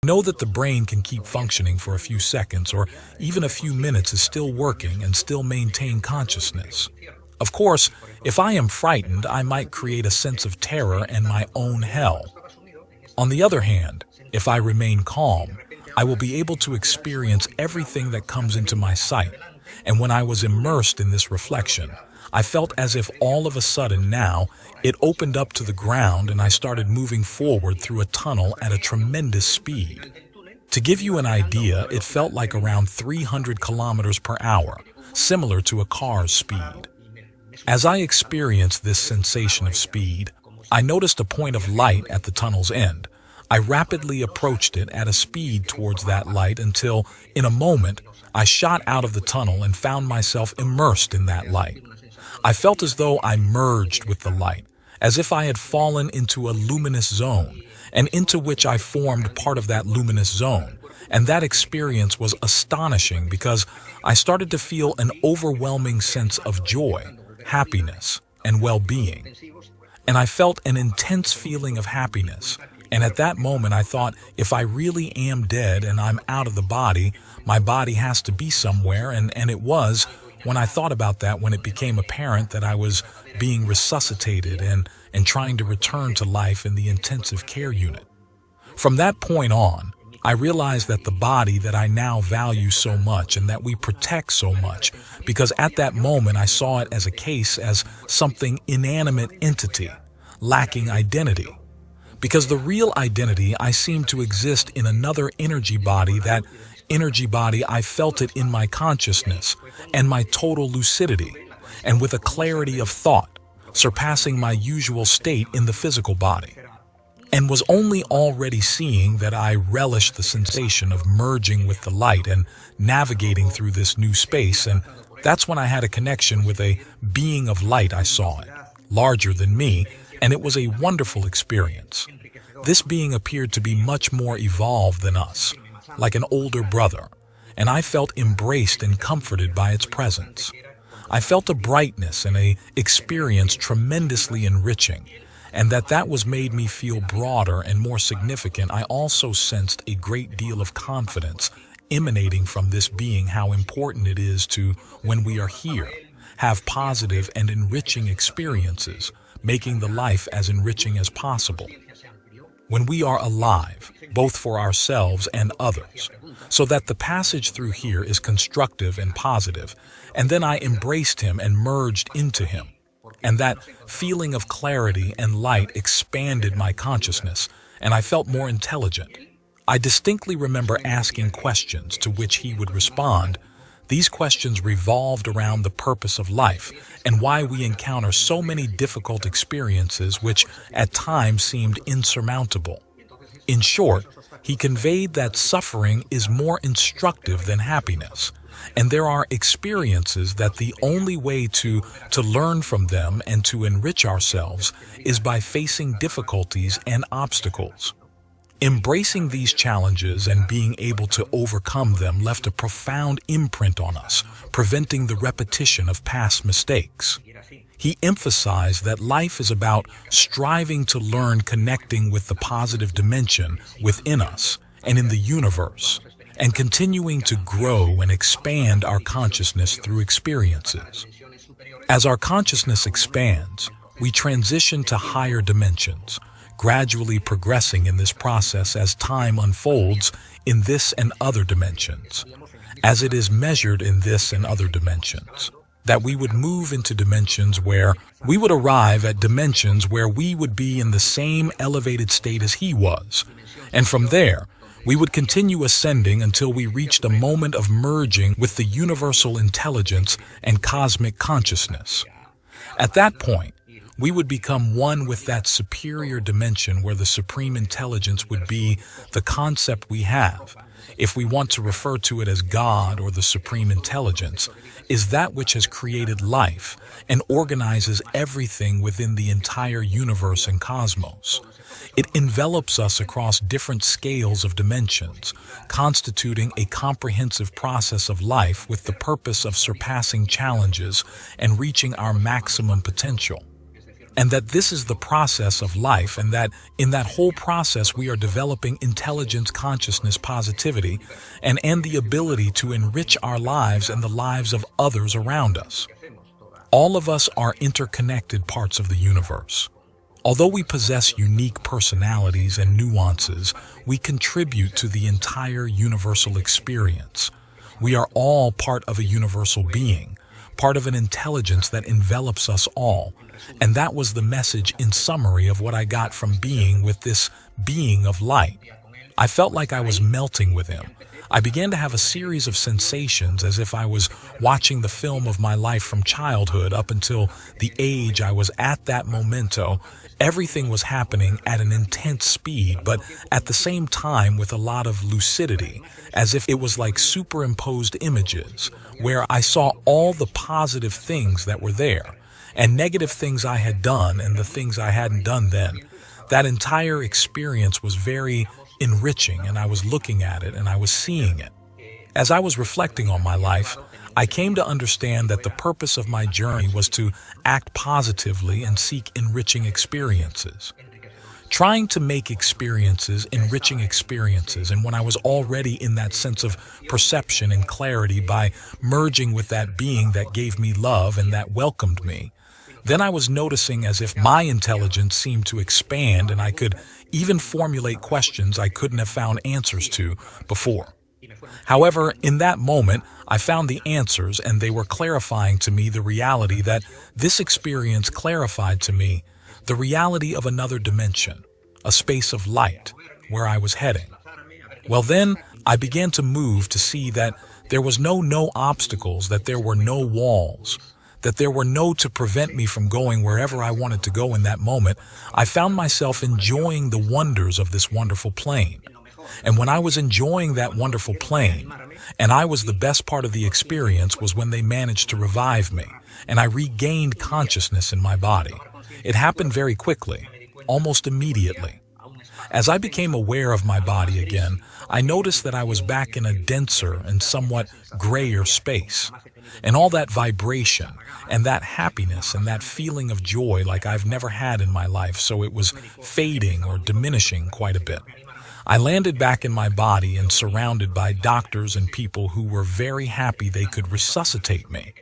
Know that the brain can keep functioning for a few seconds or even a few minutes is still working and still maintain consciousness. Of course, if I am frightened, I might create a sense of terror and my own hell. On the other hand, if I remain calm, I will be able to experience everything that comes into my sight. And when I was immersed in this reflection, I felt as if all of a sudden now it opened up to the ground and I started moving forward through a tunnel at a tremendous speed. To give you an idea, it felt like around 300 kilometers per hour, similar to a car's speed. As I experienced this sensation of speed, I noticed a point of light at the tunnel's end. I rapidly approached it at a speed towards that light until, in a moment, I shot out of the tunnel and found myself immersed in that light. I felt as though I merged with the light, as if I had fallen into a luminous zone, and into which I formed part of that luminous zone. And that experience was astonishing because I started to feel an overwhelming sense of joy, happiness, and well-being. And I felt an intense feeling of happiness. And at that moment I thought, if I really am dead and I'm out of the body, my body has to be somewhere, and it was, when I thought about that, when it became apparent that I was being resuscitated and trying to return to life in the intensive care unit. From that point on, I realized that the body that I now value so much and that we protect so much, because at that moment I saw it as a case as something inanimate entity, lacking identity. Because the real identity, I seemed to exist in another energy body. That energy body, I felt it in my consciousness and my total lucidity, and with a clarity of thought, surpassing my usual state in the physical body. And was only already seeing that I relished the sensation of merging with the light and navigating through this new space, and that's when I had a connection with a being of light. I saw it, larger than me, and it was a wonderful experience. This being appeared to be much more evolved than us, like an older brother, and I felt embraced and comforted by its presence. I felt a brightness and an experience tremendously enriching, and that was made me feel broader and more significant. I also sensed a great deal of confidence emanating from this being, how important it is to, when we are here, have positive and enriching experiences, making the life as enriching as possible. When we are alive, both for ourselves and others, so that the passage through here is constructive and positive, and then I embraced him and merged into him. And that feeling of clarity and light expanded my consciousness, and I felt more intelligent. I distinctly remember asking questions to which he would respond. These questions revolved around the purpose of life and why we encounter so many difficult experiences which at times seemed insurmountable. In short, he conveyed that suffering is more instructive than happiness, and there are experiences that the only way to learn from them and to enrich ourselves is by facing difficulties and obstacles. Embracing these challenges and being able to overcome them left a profound imprint on us, preventing the repetition of past mistakes. He emphasized that life is about striving to learn, connecting with the positive dimension within us and in the universe, and continuing to grow and expand our consciousness through experiences. As our consciousness expands, we transition to higher dimensions, gradually progressing in this process as time unfolds in this and other dimensions, as it is measured in this and other dimensions, that we would move into dimensions where we would arrive at dimensions where we would be in the same elevated state as he was, and from there, we would continue ascending until we reached a moment of merging with the universal intelligence and cosmic consciousness. At that point, we would become one with that superior dimension where the supreme intelligence would be the concept we have, if we want to refer to it as God or the supreme intelligence, is that which has created life and organizes everything within the entire universe and cosmos. It envelops us across different scales of dimensions, constituting a comprehensive process of life with the purpose of surpassing challenges and reaching our maximum potential. and that this is the process of life, and that in that whole process we are developing intelligence, consciousness, positivity, and the ability to enrich our lives and the lives of others around us. All of us are interconnected parts of the universe. Although we possess unique personalities and nuances, we contribute to the entire universal experience. We are all part of a universal being, part of an intelligence that envelops us all. And that was the message in summary of what I got from being with this being of light. I felt like I was melting with him. I began to have a series of sensations as if I was watching the film of my life from childhood up until the age I was at that momento. Everything was happening at an intense speed, but at the same time with a lot of lucidity, as if it was like superimposed images, where I saw all the positive things that were there, and negative things I had done and the things I hadn't done then. That entire experience was very enriching, and I was looking at it and I was seeing it. As I was reflecting on my life, I came to understand that the purpose of my journey was to act positively and seek enriching experiences. Trying to make experiences, enriching experiences, and when I was already in that sense of perception and clarity by merging with that being that gave me love and that welcomed me, then I was noticing as if my intelligence seemed to expand and I could even formulate questions I couldn't have found answers to before. However, in that moment, I found the answers, and they were clarifying to me the reality that this experience clarified to me the reality of another dimension, a space of light, where I was heading. Well, then I began to move to see that there was no obstacles, that there were no walls, that there were no to prevent me from going wherever I wanted to go in that moment. I found myself enjoying the wonders of this wonderful plane. And when I was enjoying that wonderful plane, and I was the best part of the experience, was when they managed to revive me, and I regained consciousness in my body. It happened very quickly, almost immediately. As I became aware of my body again, I noticed that I was back in a denser and somewhat grayer space. And all that vibration and that happiness and that feeling of joy like I've never had in my life, so it was fading or diminishing quite a bit. I landed back in my body and surrounded by doctors and people who were very happy they could resuscitate me.